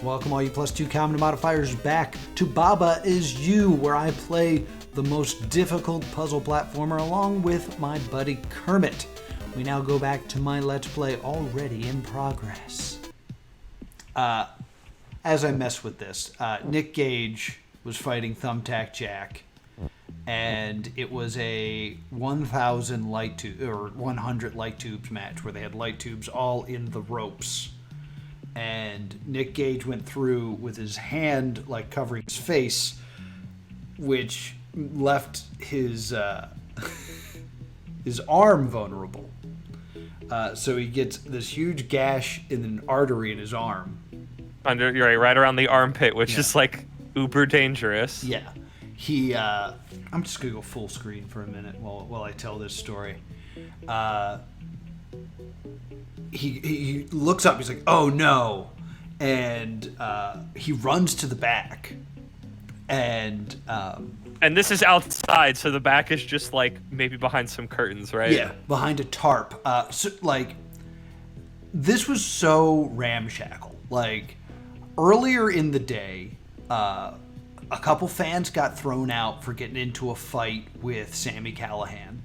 Welcome all you plus 2 comedy modifiers back to Baba Is You, where I play the most difficult puzzle platformer along with my buddy Kermit. We now go back to my Let's Play already in progress. As I mess with this, Nick Gage was fighting Thumbtack Jack, and it was a 1,000 light tube or 100 light tubes match where they had light tubes all in the ropes. And Nick Gage went through with his hand like covering his face, which left his his arm vulnerable. So he gets this huge gash in an artery in his arm. You're right around the armpit, which is like uber dangerous. Yeah. I'm just gonna go full screen for a minute while I tell this story. He looks up. He's like, "Oh no!" And he runs to the back, and this is outside, so the back is just like maybe behind some curtains, right? Yeah, behind a tarp. So, like, this was so ramshackle. Like, earlier in the day, a couple fans got thrown out for getting into a fight with Sami Callihan.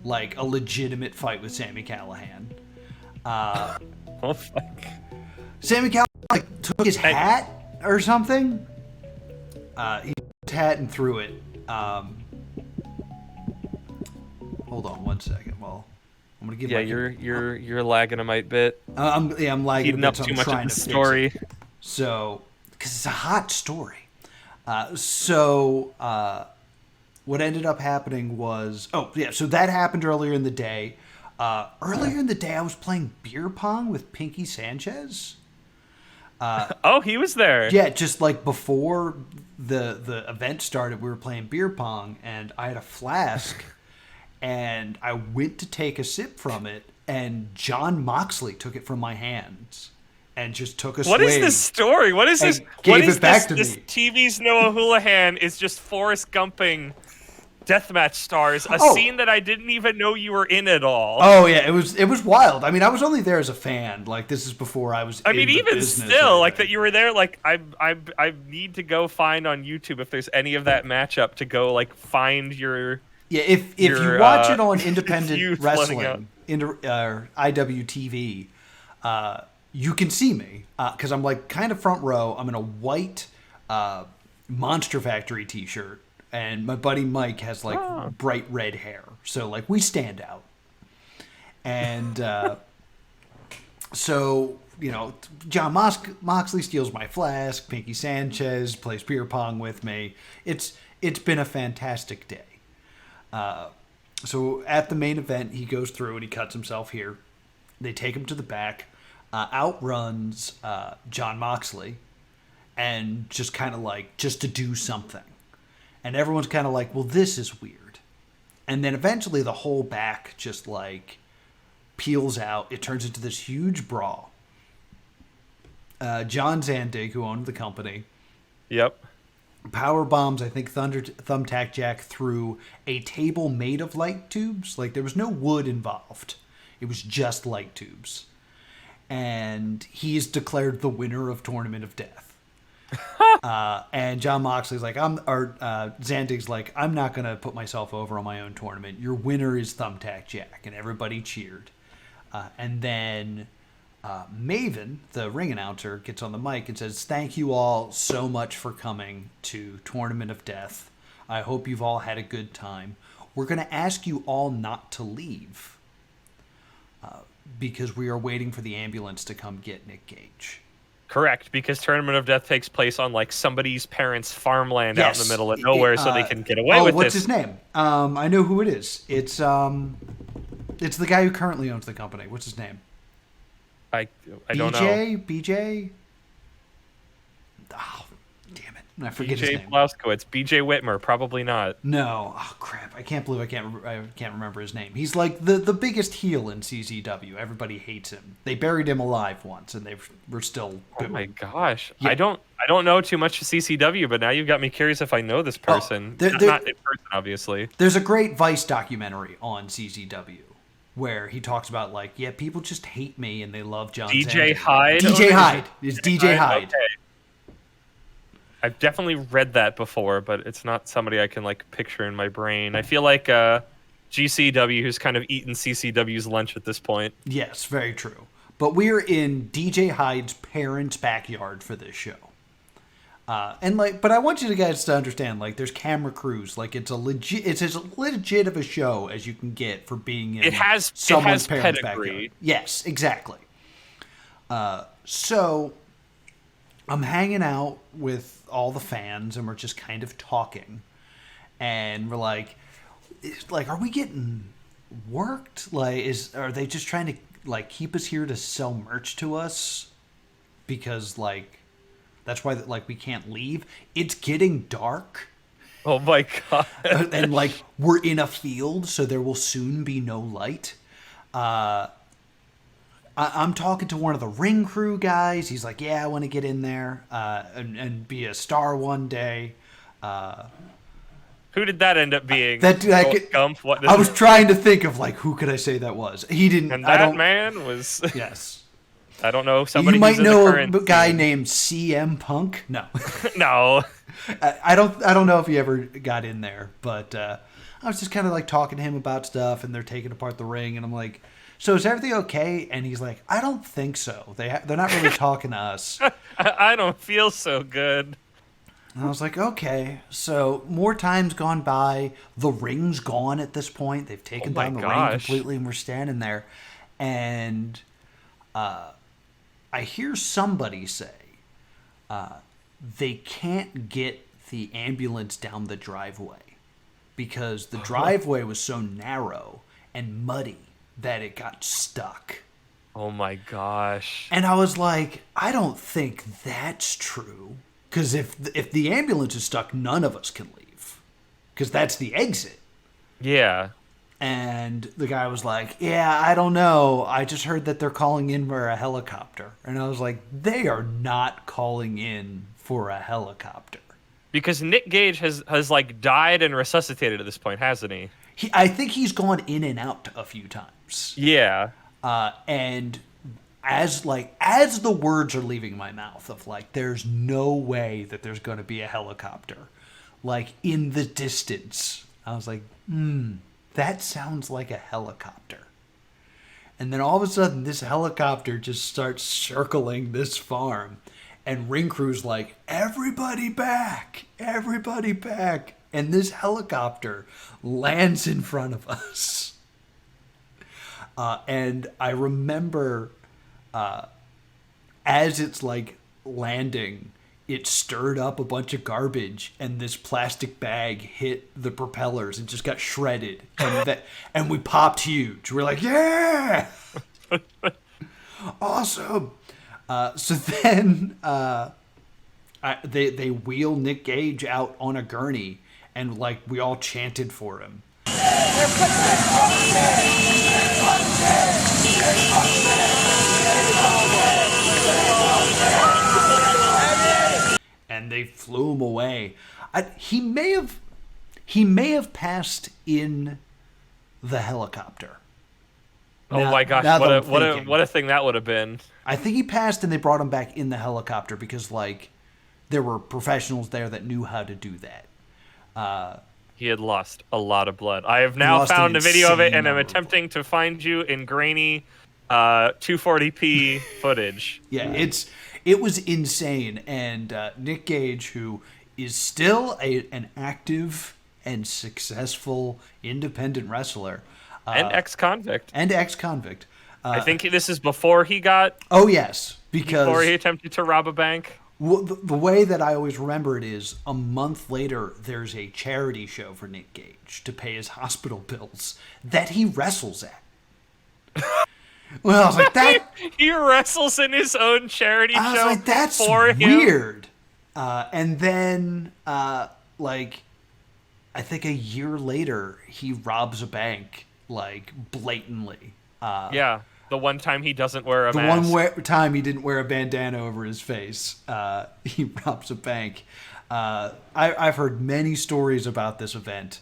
Like, a legitimate fight with Sami Callihan. Oh, fuck. Sami Callihan, like, took his hat or something. He took his hat and threw it. Hold on one second. Well, I'm gonna give. Yeah, you're lagging a mite bit. I'm lagging Eating a up bit, so too I'm much trying of the to story. fix it. So, because it's a hot story. What ended up happening was, so that happened earlier in the day. Earlier in the day, I was playing beer pong with Pinky Sanchez. He was there. Yeah, just like before the event started, we were playing beer pong, and I had a flask, and I went to take a sip from it, and John Moxley took it from my hands and just took a swig. What is this story? What is this? Gave it back to me. This TV's Noah Houlihan is just Forrest Gumping deathmatch stars, a scene that I didn't even know you were in at all. Oh yeah, it was wild. I mean, I was only there as a fan. Like, this is before I was. I mean, even still, like that you were there. Like, I need to go find on YouTube if there's any of that matchup to go like find your. Yeah, if you watch it on Independent Wrestling, IWTV, you can see me because I'm like kind of front row. I'm in a white Monster Factory T-shirt. And my buddy Mike has like bright red hair, so like we stand out. And so John Moxley steals my flask. Pinky Sanchez plays beer pong with me. It's been a fantastic day. So at the main event, he goes through and he cuts himself here. They take him to the back. Outruns John Moxley, and just kind of like just to do something. And everyone's kind of like, well, this is weird. And then eventually the whole back just like peels out. It turns into this huge brawl. John Zandig, who owned the company. Yep. Power bombs, I think, Thumbtack Jack through a table made of light tubes. Like, there was no wood involved. It was just light tubes. And he's declared the winner of Tournament of Death. And John Moxley's like, Zandig's like, I'm not going to put myself over on my own tournament. Your winner is Thumbtack Jack. And everybody cheered. And then Maven, the ring announcer, gets on the mic and says, thank you all so much for coming to Tournament of Death. I hope you've all had a good time. We're going to ask you all not to leave because we are waiting for the ambulance to come get Nick Gage. Correct, because Tournament of Death takes place on like somebody's parents' farmland out in the middle of nowhere, so they can get away with what's this. His name? I know who it is. It's the guy who currently owns the company. What's his name? I don't know. BJ? Oh, damn it. I forget his name. BJ Blauskowitz. BJ Whitmer. Probably not. No. Oh, crap. I can't believe I can't remember his name. He's like the biggest heel in CZW. Everybody hates him. They buried him alive once, and we're still... Oh, my gosh. Yeah. I don't know too much of CCW, but now you've got me curious if I know this person. Not in person, obviously. There's a great Vice documentary on CZW. where he talks about like, yeah, people just hate me and they love John DJ Zandon. Hyde? DJ Hyde. It's DJ Hyde. Okay. I've definitely read that before, but it's not somebody I can like picture in my brain. I feel like GCW who's kind of eaten CCW's lunch at this point. Yes, very true. But we're in DJ Hyde's parents' backyard for this show. But I want you guys to understand, like, there's camera crews. Like, it's as legit of a show as you can get for being in someone's parents' backyard. Yes, exactly. So I'm hanging out with all the fans, and we're just kind of talking, and we're like, are we getting worked? Like, are they just trying to like keep us here to sell merch to us? Because like. That's why, like, we can't leave. It's getting dark. Oh, my God. And, like, we're in a field, so there will soon be no light. I'm talking to one of the ring crew guys. He's like, yeah, I want to get in there and be a star one day. Who did that end up being? Gump? I was trying to think of, like, who could I say that was? He didn't. And that man was... Yes. I don't know. Somebody you might know a guy named CM Punk. No, no. I don't know if he ever got in there, but I was just kind of like talking to him about stuff, and they're taking apart the ring, and I'm like, "So is everything okay?" And he's like, "I don't think so. They're not really talking to us." I don't feel so good. And I was like, "Okay." So more time's gone by. The ring's gone at this point. They've taken down the ring completely, and we're standing there, and I hear somebody say they can't get the ambulance down the driveway because the driveway was so narrow and muddy that it got stuck. Oh my gosh. And I was like, I don't think that's true. Because if the ambulance is stuck, none of us can leave. Because that's the exit. Yeah. And the guy was like, yeah, I don't know. I just heard that they're calling in for a helicopter. And I was like, they are not calling in for a helicopter. Because Nick Gage has like died and resuscitated at this point, hasn't he? I think he's gone in and out a few times. Yeah. And as the words are leaving my mouth of like, there's no way that there's going to be a helicopter, like in the distance, I was like, that sounds like a helicopter. And then all of a sudden, this helicopter just starts circling this farm. And ring crew's like, everybody back, everybody back. And this helicopter lands in front of us. And I remember as it's like landing, it stirred up a bunch of garbage, and this plastic bag hit the propellers and just got shredded. And we popped huge. We're like, yeah, awesome. So then they wheel Nick Gage out on a gurney, and like we all chanted for him. And they flew him away. He may have passed in the helicopter. Oh my gosh! What a thing that would have been. I think he passed, and they brought him back in the helicopter because like there were professionals there that knew how to do that. He had lost a lot of blood. I have now found a video of it, and I'm attempting to find you in grainy 240p footage. Yeah, it was insane. And Nick Gage, who is still an active and successful independent wrestler. And ex-convict. I think this is before he got... Oh, yes. Before he attempted to rob a bank. Well, the way that I always remember it is a month later, there's a charity show for Nick Gage to pay his hospital bills that he wrestles at. Well, I was like, that... He wrestles in his own charity show I was like, that's for weird. And then, like, I think a year later, he robs a bank, like, blatantly. Yeah, the one time he doesn't wear a mask. The one time he didn't wear a bandana over his face. He robs a bank. I've heard many stories about this event.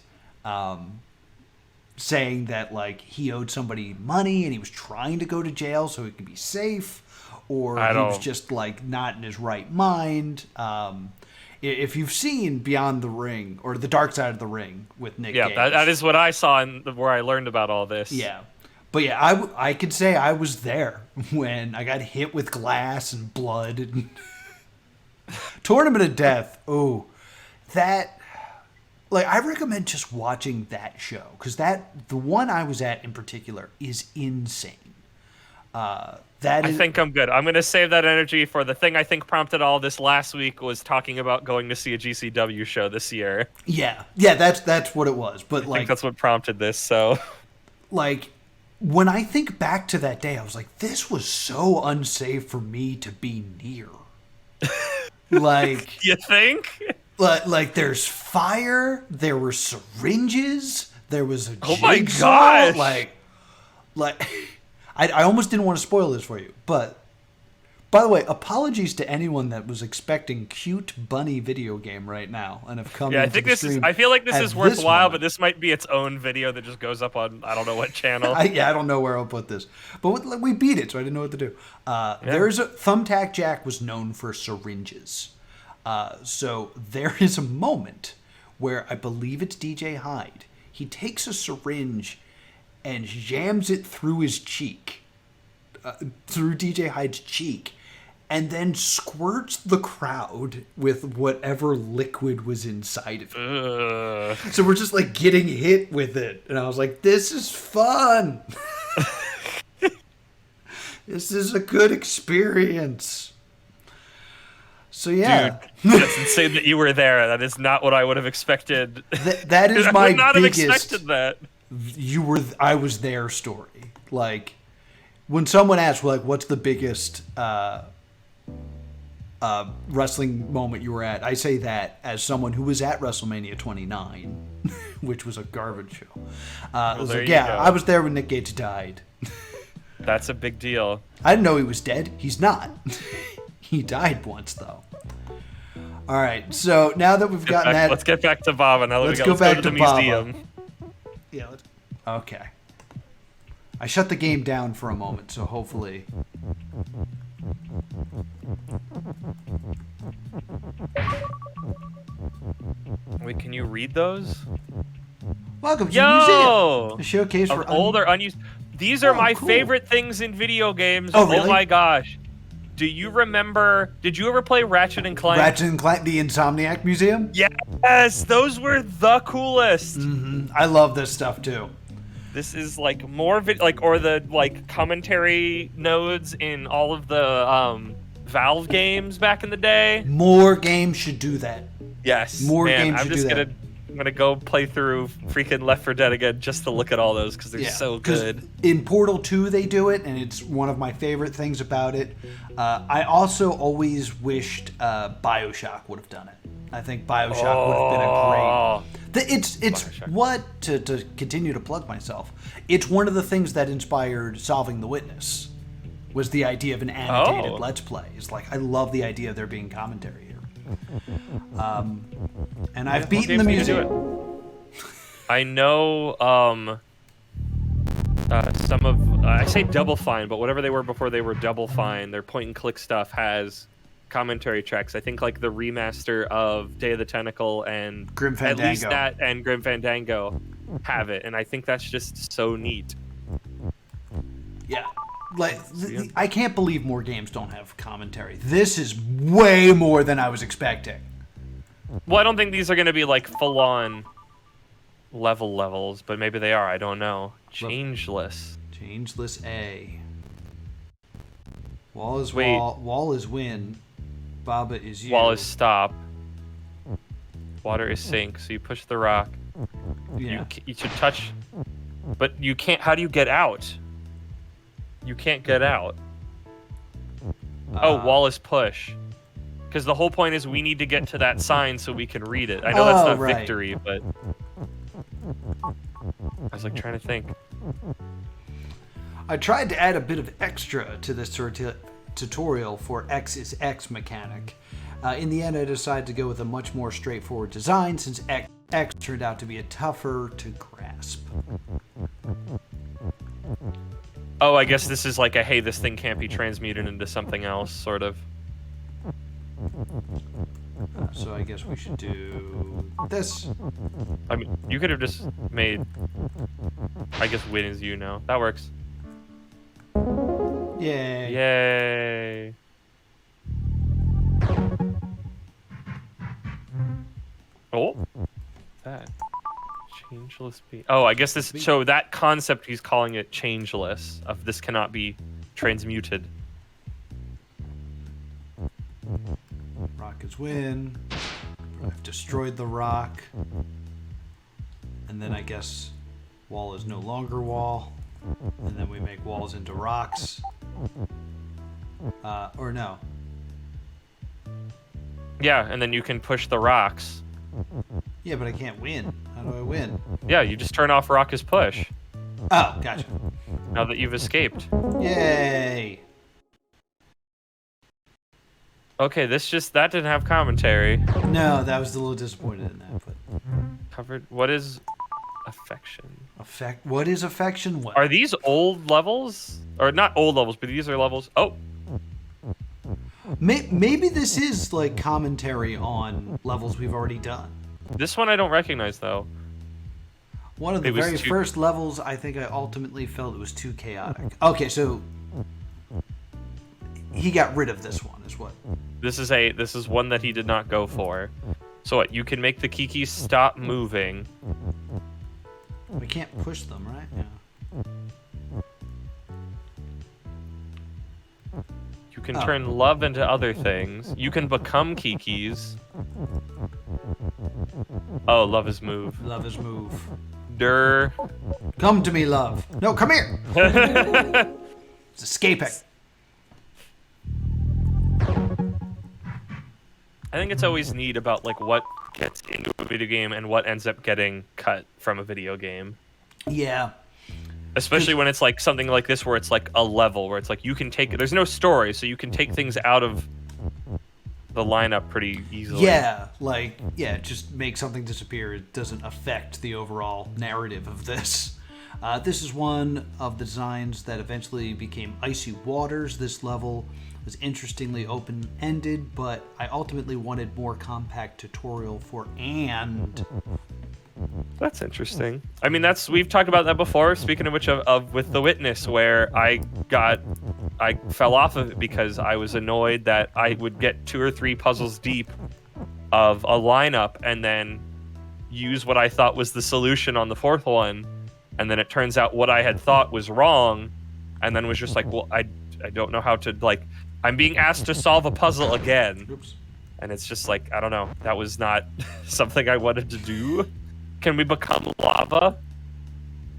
saying that like he owed somebody money and he was trying to go to jail so he could be safe, or he was just like not in his right mind. If you've seen Beyond the Ring or The Dark Side of the Ring with Nick Gage. That is what I saw where I learned about all this. Yeah. But yeah, I could say I was there when I got hit with glass and blood. And Tournament of Death. Oh, that... Like, I recommend just watching that show, because the one I was at in particular is insane. I think I'm good. I'm going to save that energy for the thing I think prompted all this last week was talking about going to see a GCW show this year. Yeah, that's what it was. But I think that's what prompted this. So, like, when I think back to that day, I was like, this was so unsafe for me to be near. Like, you think? Like, there's fire. There were syringes. There was a jigsaw. Oh my gosh! Like. I almost didn't want to spoil this for you, but by the way, apologies to anyone that was expecting cute bunny video game right now and have come. Yeah, I think this is. I feel like this is worthwhile, but this might be its own video that just goes up on I don't know what channel. I don't know where I'll put this, but we beat it, so I didn't know what to do. There's a Thumbtack Jack was known for syringes, so there is a moment where I believe it's DJ Hyde. He takes a syringe and jams it through his cheek, through DJ Hyde's cheek, and then squirts the crowd with whatever liquid was inside of it. So we're just like getting hit with it. And I was like, this is fun. This is a good experience. So yeah. Dude, that's insane that you were there. That is not what I would have expected. That is my I would not biggest... have expected that. I was their story. Like, when someone asks, like, what's the biggest wrestling moment you were at, I say that as someone who was at WrestleMania 29, which was a garbage show. I was like, yeah, I was there when Nick Gage died. That's a big deal. I didn't know he was dead. He's not. He died once, though. All right, so now that we've gotten that... Let's get back to Baba. Now let's go back to the museum. Yeah. Okay. I shut the game down for a moment, so hopefully. Wait, can you read those? Welcome to the museum. A showcase for old or unused. These are my favorite things in video games. Oh, really? Oh my gosh. Do you remember? Did you ever play Ratchet and Clank? Ratchet and Clank, the Insomniac Museum? Yes, those were the coolest. Mm-hmm. I love this stuff too. This is like more or the like commentary nodes in all of the Valve games back in the day. More games should do that. Yes, more games should do that. I'm gonna go play through freaking Left 4 Dead again just to look at all those because they're so good. In Portal 2 they do it, and it's one of my favorite things about it. I also always wished BioShock would have done it. I think BioShock would have been a great... It's BioShock. What, to continue to plug myself, it's one of the things that inspired Solving the Witness, was the idea of an annotated Let's Play. It's like, I love the idea of there being commentary here. And I've beaten the museum. I know some of... I say Double Fine, but whatever they were before they were Double Fine, their point-and-click stuff has... commentary tracks. I think like the remaster of Day of the Tentacle and Grim Fandango. At least that and Grim Fandango have it, and I think that's just so neat. Yeah, like I can't believe more games don't have commentary. This is way more than I was expecting. Well, I don't think these are going to be like full-on levels, but maybe they are. I don't know. Changeless A. Wall is wall. Wall is win. Baba is you. Wall is stop. Water is sink. So you push the rock. Yeah. You should touch, but you can't. How do you get out? You can't get out. Wall is push. Because the whole point is we need to get to that sign so we can read it. I know that's not victory, but I was like trying to think. I tried to add a bit of extra to this tutorial for X is X mechanic. In the end, I decided to go with a much more straightforward design since X turned out to be tougher to grasp. Oh, I guess this is like a, hey, this thing can't be transmuted into something else, sort of. So I guess we should do this. I mean, you could have just made... I guess win is you now. That works. Yay. Yay. Oh. That. Changeless be... Oh, I guess this... So that concept, he's calling it changeless. Of this cannot be transmuted. Rock is win. I've destroyed the rock. And then I guess wall is no longer wall. And then we make walls into rocks. Or no. Yeah, and then you can push the rocks. Yeah, but I can't win. How do I win? Yeah, you just turn off rock as push. Oh, gotcha. Now that you've escaped. Yay! Okay, that didn't have commentary. No, that was a little disappointed in that. But Covered. What is affection? What is affection? What? Are these old levels? Or not old levels, but these are levels. Oh, Maybe this is like commentary on levels we've already done. this one I don't recognize though. One of the It was very too- first levels, I think I ultimately felt it was too chaotic. Okay, so he got rid of this one, is what? This is one that he did not go for. So what? You can make the Kiki stop moving. We can't push them, right? Yeah. You can Oh. turn love into other things. You can become Kikis. Oh, love is move. Love is move. Durr. Come to me, love. No, come here. It's escaping. I think it's always neat about like what gets into a video game and what ends up getting cut from a video game. Yeah. Especially when it's like something like this where it's like a level where it's like you can take there's no story, so you can take things out of the lineup pretty easily. Yeah, just make something disappear. It doesn't affect the overall narrative of this. This is one of the designs that eventually became Icy Waters. This level was interestingly open-ended, but I ultimately wanted more compact tutorial for and. That's interesting. I mean, we've talked about that before. Speaking of which, of with The Witness, where I fell off of it because I was annoyed that I would get 2 or 3 puzzles deep of a lineup and then use what I thought was the solution on the 4th one, and then it turns out what I had thought was wrong, and then was just like, well, I don't know how to like. I'm being asked to solve a puzzle again. Oops. And it's just like, I don't know. That was not something I wanted to do. Can we become lava?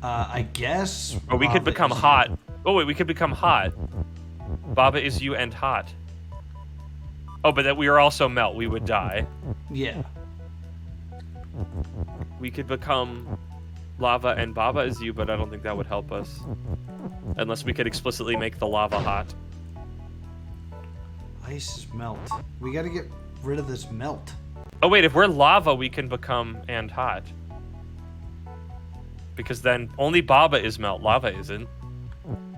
I guess. Or we could become hot. Oh, wait, we could become hot. Baba is you and hot. Oh, but that we are also melt. We would die. Yeah. We could become lava and Baba is you, but I don't think that would help us. Unless we could explicitly make the lava hot. Ice is melt. We gotta get rid of this melt. Oh, wait, if we're lava, we can become and hot. Because then only Baba is melt, lava isn't.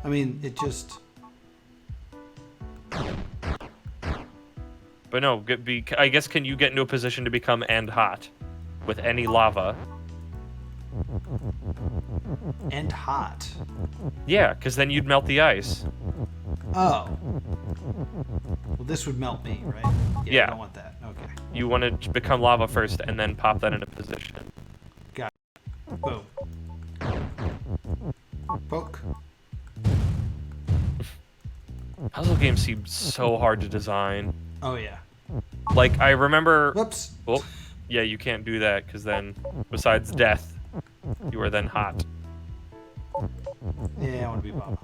I mean, it just. But no, I guess can you get into a position to become and hot with any lava? And hot. Yeah, because then you'd melt the ice. Oh. Well, this would melt me, right? Yeah. I don't want that. Okay. You want to become lava first and then pop that into position. Got it. Boom. Poke. Puzzle games seem so hard to design. Oh, yeah. Like, I remember... Whoops. Oh, yeah, you can't do that, because then, besides death, you are then hot. Yeah, I want to be Baba.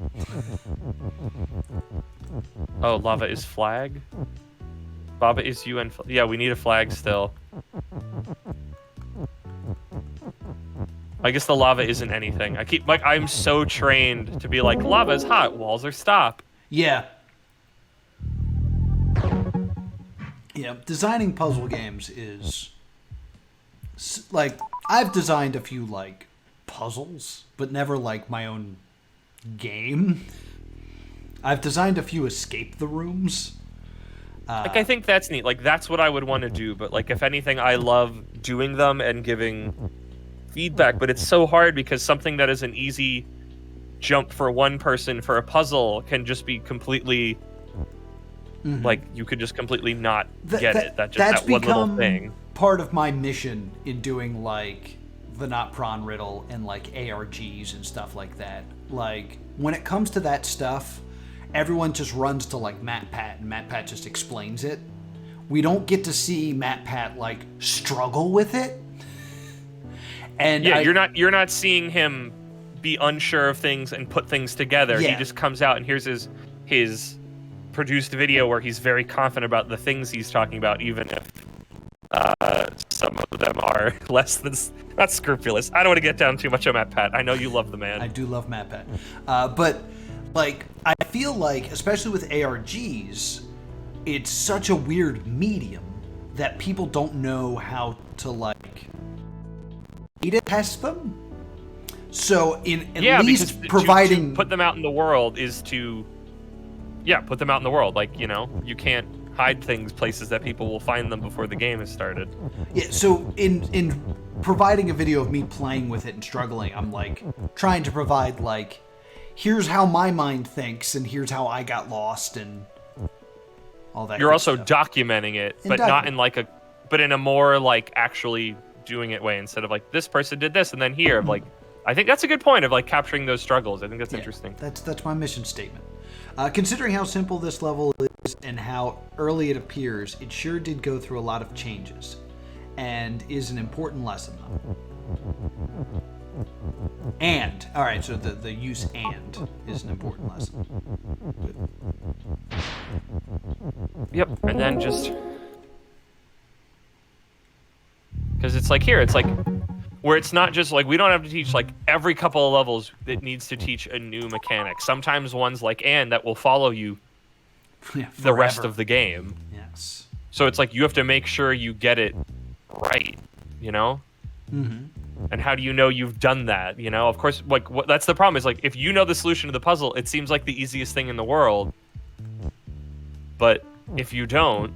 Oh, lava is flag? Baba is you and... Yeah, we need a flag still. I guess the lava isn't anything. I'm so trained to be like, lava is hot, walls are stop. Yeah. Yeah, designing puzzle games is... Like, I've designed a few, like, puzzles, but never, like, my own game. I've designed a few escape the rooms. Like, I think that's neat. Like, that's what I would want to do. But, like, if anything, I love doing them and giving feedback. But it's so hard because something that is an easy jump for one person for a puzzle can just be completely... Like, you could just completely not get it. That's that one little thing. Part of my mission in doing, like, the Not Prawn Riddle and, like, ARGs and stuff like that. Like, when it comes to that stuff... Everyone just runs to, like, MatPat, and MatPat just explains it. We don't get to see MatPat, like, struggle with it. And yeah, you're not seeing him be unsure of things and put things together. Yeah. He just comes out and here's his produced video where he's very confident about the things he's talking about, even if some of them are less than not scrupulous. I don't want to get down too much on MatPat. I know you love the man. I do love MatPat, but. Like, I feel like, especially with ARGs, it's such a weird medium that people don't know how to, like, beta test them. So, at least providing... to put them out in the world is to... Yeah, put them out in the world. Like, you know, you can't hide places that people will find them before the game has started. Yeah, so in providing a video of me playing with it and struggling, I'm, like, trying to provide, like... Here's how my mind thinks, and here's how I got lost, and all that. You're also stuff. Documenting it, but not in like but in a more like actually doing it way instead of like this person did this and then here. Like, I think that's a good point of like capturing those struggles. I think that's interesting. That's my mission statement. Considering how simple this level is and how early it appears, it sure did go through a lot of changes, and is an important lesson though. And, alright, so the use and is an important lesson. Good. Yep, and then just... Because it's like here, it's like... Where it's not just like, we don't have to teach like every couple of levels that needs to teach a new mechanic. Sometimes ones like and that will follow you the rest of the game. Yes. So it's like you have to make sure you get it right, you know? Mm-hmm. And how do you know you've done that? You know, of course, like that's the problem is like if you know the solution to the puzzle, it seems like the easiest thing in the world. But if you don't,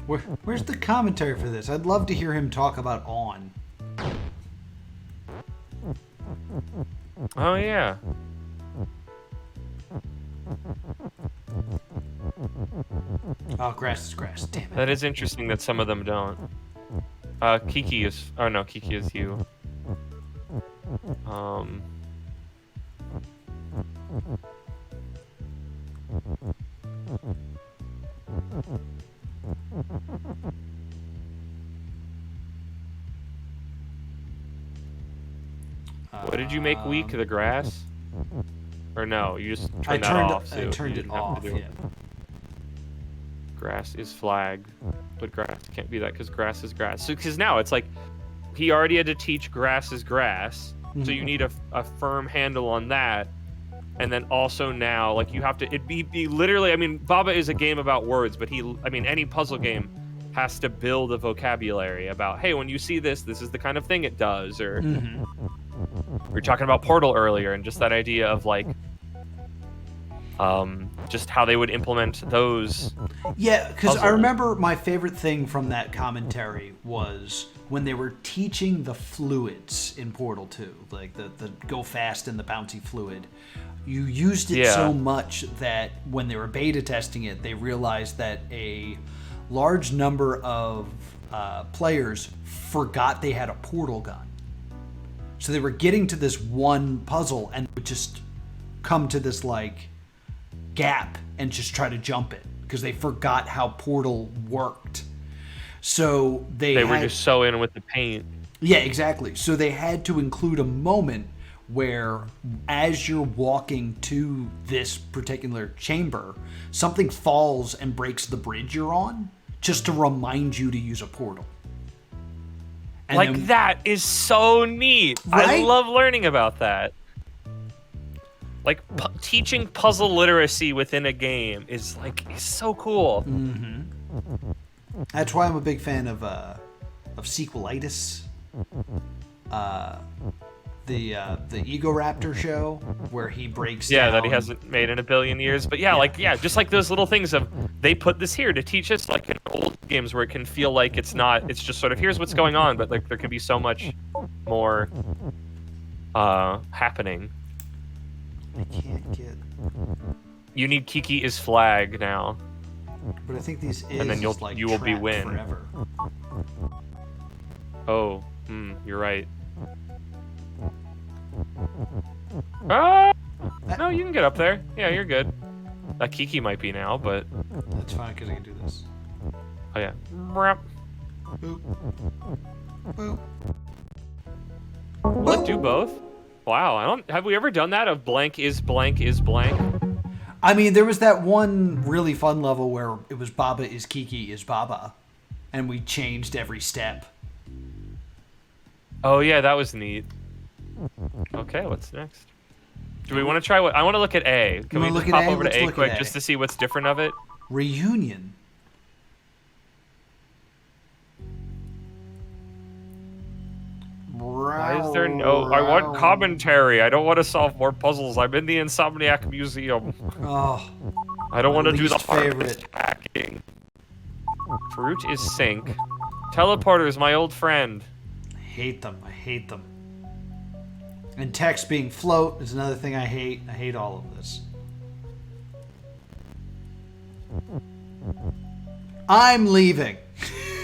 where's the commentary for this? I'd love to hear him talk about on. Oh yeah. Oh, grass is grass. Damn it. That is interesting that some of them don't. Kiki is... Oh, no, Kiki is you. What did you make weak? The grass? Or no, you just turned that off. So I turned it off, yeah. Grass is flag, but grass can't be that because grass is grass. So because now it's like he already had to teach grass is grass, so you need a firm handle on that, and then also now like you have to be literally. I mean, Baba is a game about words, but any puzzle game has to build a vocabulary about hey, when you see this is the kind of thing it does, or we were talking about Portal earlier, and just that idea of like. Just how they would implement those. Yeah, because I remember my favorite thing from that commentary was when they were teaching the fluids in Portal 2, like the go fast and the bouncy fluid. You used it so much that when they were beta testing it, they realized that a large number of players forgot they had a portal gun. So they were getting to this one puzzle and would just come to this like gap and just try to jump it because they forgot how Portal worked. So they were just so in with the paint. Yeah, exactly. So they had to include a moment where as you're walking to this particular chamber, something falls and breaks the bridge you're on just to remind you to use a portal. And like then, that is so neat. Right? I love learning about that. Like teaching puzzle literacy within a game is so cool. Mm-hmm. That's why I'm a big fan of sequelitis. the Ego Raptor show where he breaks Yeah, down. that he hasn't made in a billion years. But yeah, just like those little things of they put this here to teach us, like in old games where it can feel like it's just sort of here's what's going on, but like there can be so much more happening. I can't get. You need Kiki is flag now. But I think these is And then you will be trapped win. forever. Oh, you're right. Ah! No, you can get up there. Yeah, you're good. Kiki might be now, but... That's fine, because I can do this. Oh, yeah. Boop. Boop. Will it do both? Wow, have we ever done that of blank is blank is blank? I mean, there was that one really fun level where it was Baba is Kiki is Baba. And we changed every step. Oh, yeah, that was neat. Okay, what's next? Do we want to try what? I want to look at A. Can we just pop over to A quick just to see what's different of it? Reunion. Why is there no... I want commentary. I don't want to solve more puzzles. I'm in the Insomniac Museum. Oh. I don't want to do the favorite hacking. Fruit is sink. Teleporter is my old friend. I hate them. And text being float is another thing I hate. I hate all of this. I'm leaving.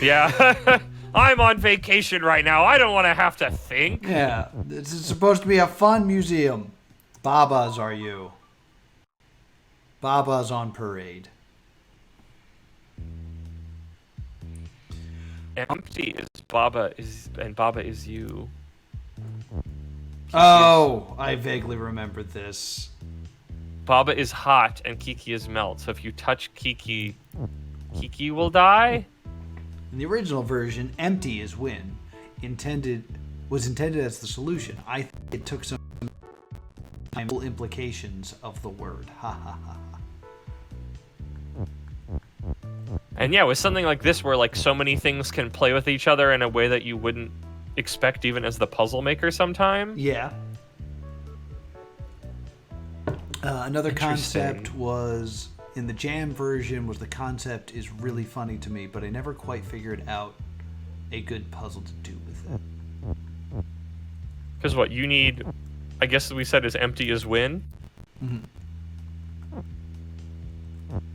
Yeah. I'm on vacation right now. I don't want to have to think. Yeah. This is supposed to be a fun museum. Babas are you. Babas on parade. Empty is Baba and Baba is you. Oh, I vaguely remember this. Baba is hot and Kiki is melt. So if you touch Kiki, Kiki will die? In the original version, empty is win. Was intended as the solution. I think it took some implications of the word. Ha ha ha. And yeah, with something like this where like so many things can play with each other in a way that you wouldn't expect even as the puzzle maker sometime. Yeah. Another concept was in the Jam version was the concept is really funny to me, but I never quite figured out a good puzzle to do with it. Because what you need, I guess we said is empty is win. Mm-hmm.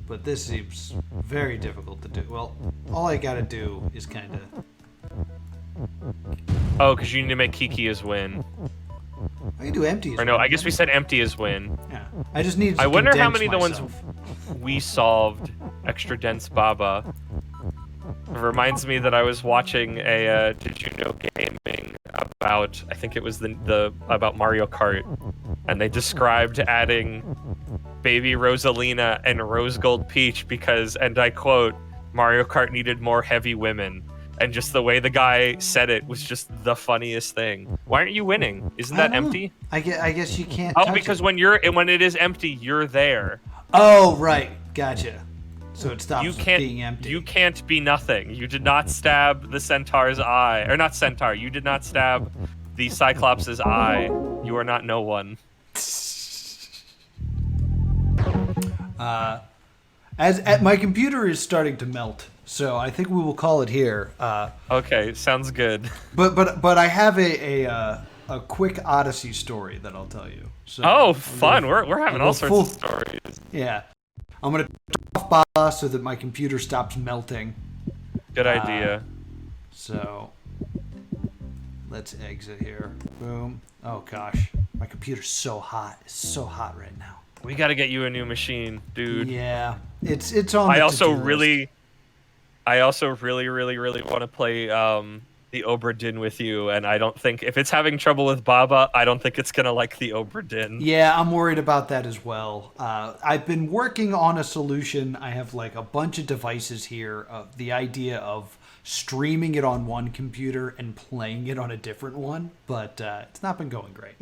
But this seems very difficult to do. Well, all I gotta do is kind of... Oh, because you need to make Kiki is win. I can do empty as Or no, I guess we said empty is win. Yeah. I just need to I wonder how many myself. the ones we solved, extra dense Baba. It reminds me that I was watching a Did You Know Gaming about, I think it was about Mario Kart, and they described adding Baby Rosalina and Rose Gold Peach because, and I quote, Mario Kart needed more heavy women. And just the way the guy said it was just the funniest thing. Why aren't you winning? Isn't that empty? I guess you can't. Oh, because when it is empty, you're there. Oh, right. Gotcha. So it stops being empty. You can't be nothing. You did not stab the centaur's eye. Or not centaur. You did not stab the Cyclops' eye. You are not no one. My computer is starting to melt, so I think we will call it here. Okay, sounds good. But I have a quick Odyssey story that I'll tell you. So fun! We're having all sorts of stories. Yeah, I'm gonna turn off Baba so that my computer stops melting. Good idea. So let's exit here. Boom. Oh gosh, my computer's so hot. It's so hot right now. We got to get you a new machine, dude. Yeah, it's on. I also really want to play the Obra Dinn with you, and I don't think if it's having trouble with Baba, I don't think it's gonna like the Obra Dinn. Yeah, I'm worried about that as well. I've been working on a solution. I have like a bunch of devices here. The idea of streaming it on one computer and playing it on a different one, but it's not been going great.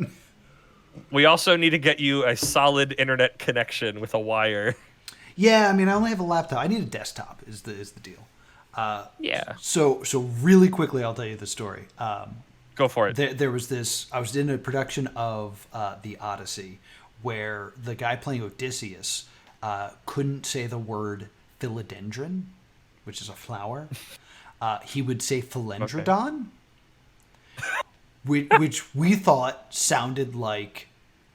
We also need to get you a solid internet connection with a wire. Yeah, I mean, I only have a laptop. I need a desktop. Is the deal? Yeah. So really quickly, I'll tell you the story. Go for it. There was this. I was in a production of the Odyssey, where the guy playing Odysseus couldn't say the word philodendron, which is a flower. He would say philendrodon, which we thought sounded like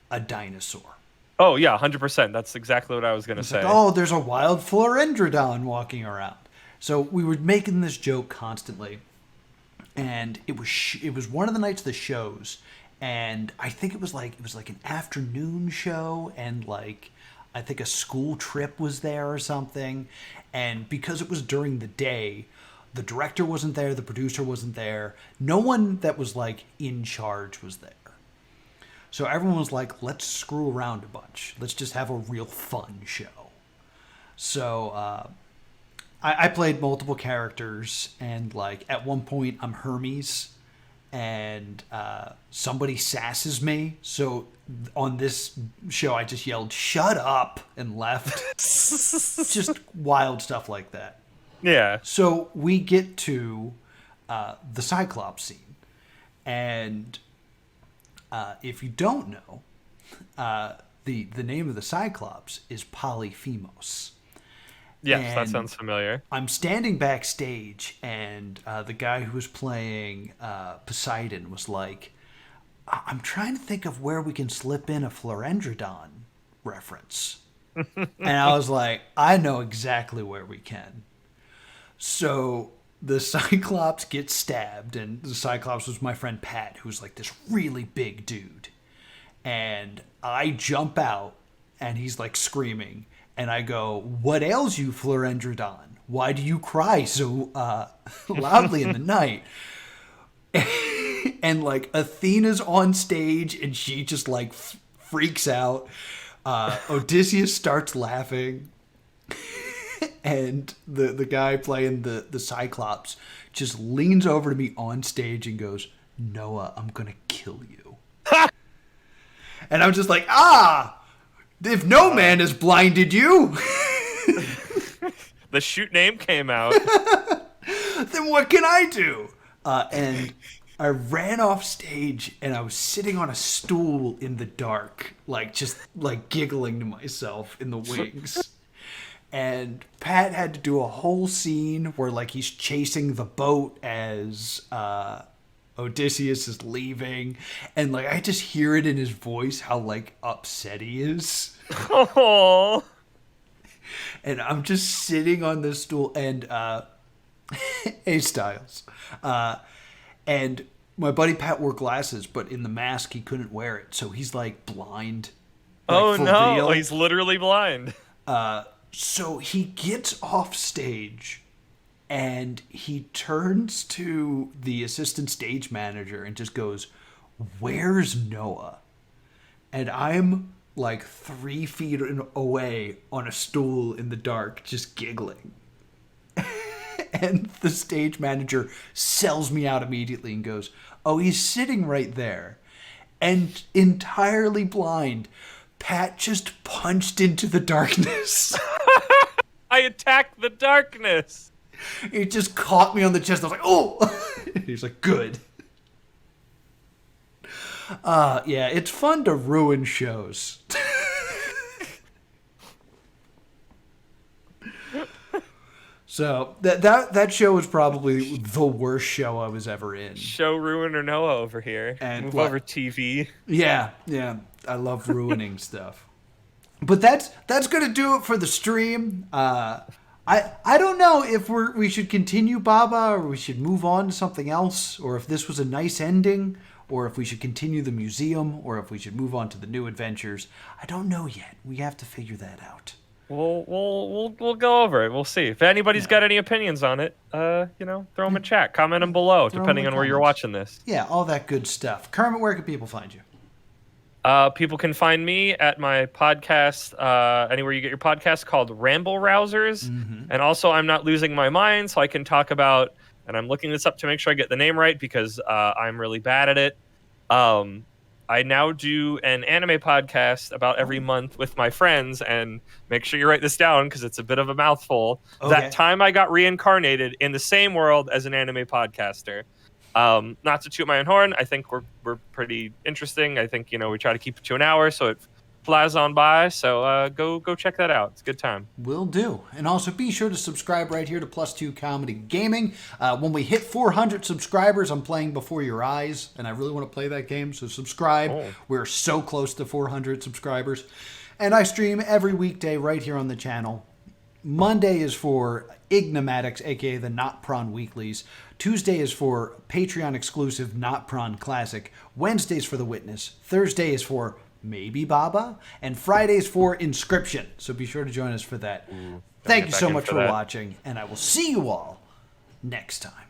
a dinosaur. Oh yeah, 100%. That's exactly what I was gonna say. Like, oh, there's a wild philendrodon walking around. So we were making this joke constantly, and it was one of the nights of the shows, and I think it was like an afternoon show, and like I think a school trip was there or something, and because it was during the day, the director wasn't there, the producer wasn't there, no one that was like in charge was there. So everyone was like, let's screw around a bunch. Let's just have a real fun show. So I played multiple characters, and like at one point I'm Hermes, and somebody sasses me. So on this show I just yelled, shut up, and left. Just wild stuff like that. Yeah. So we get to the Cyclops scene, and if you don't know, the name of the Cyclops is Polyphemus. Yes, And that sounds familiar. I'm standing backstage, and the guy who was playing Poseidon was like, I'm trying to think of where we can slip in a Florendrodon reference. And I was like, I know exactly where we can. So the Cyclops gets stabbed, and the Cyclops was my friend Pat, who's like this really big dude. And I jump out, and he's like screaming. And I go, what ails you, Florendrodon? Why do you cry so loudly in the night? And like Athena's on stage, and she just like freaks out. Odysseus starts laughing. And the guy playing the Cyclops just leans over to me on stage and goes, Noah, I'm going to kill you. And I'm just like, if no man has blinded you, The shoot name came out. then what can I do? And I ran off stage, and I was sitting on a stool in the dark, like just like giggling to myself in the wings. And Pat had to do a whole scene where like he's chasing the boat as Odysseus is leaving, and like I just hear it in his voice how like upset he is. Oh. And I'm just sitting on this stool, and A Styles, and my buddy Pat wore glasses, but in the mask he couldn't wear it, so he's like blind. Like, Oh for no, real. he's literally blind. So he gets off stage, and he turns to the assistant stage manager and just goes, "Where's Noah?" And I'm like 3 feet away on a stool in the dark, just giggling. And the stage manager sells me out immediately and goes, "Oh, he's sitting right there." And entirely blind, Pat just punched into the darkness. I attacked the darkness. He just caught me on the chest. I was like, oh! He's like, good. Yeah, it's fun to ruin shows. So that show was probably the worst show I was ever in. Show ruiner Noah over here. And move what- over TV. Yeah, I love ruining stuff. But that's gonna do it for the stream. I don't know if we should continue Baba, or we should move on to something else, or if this was a nice ending, or if we should continue the museum, or if we should move on to the new adventures. I don't know yet. We have to figure that out. We'll go over it. We'll see. If anybody's got any opinions on it, throw them in chat. Comment them below, Throw 'em depending in on where you're comments. watching this. Yeah, all that good stuff. Kermit, where can people find you? People can find me at my podcast, anywhere you get your podcast, called Ramble Rousers. Mm-hmm. And also, I'm not losing my mind, so I can talk about, and I'm looking this up to make sure I get the name right because I'm really bad at it. I now do an anime podcast about every month with my friends, and make sure you write this down because it's a bit of a mouthful. Okay. That time I got reincarnated in the same world as an anime podcaster. Not to toot my own horn, I think we're pretty interesting. I think we try to keep it to an hour so it flies on by. So go check that out. It's a good time. Will do. And also be sure to subscribe right here to Plus 2 Comedy Gaming. When we hit 400 subscribers, I'm playing Before Your Eyes, and I really want to play that game, so subscribe. Oh. We're so close to 400 subscribers. And I stream every weekday right here on the channel. Monday is for Ignomatics, aka the Not Prawn Weeklies. Tuesday is for Patreon exclusive Not Prawn Classic. Wednesday's for The Witness. Thursday is for Maybe Baba. And Friday's for Inscription. So be sure to join us for that. Thank you so much for watching, and I will see you all next time.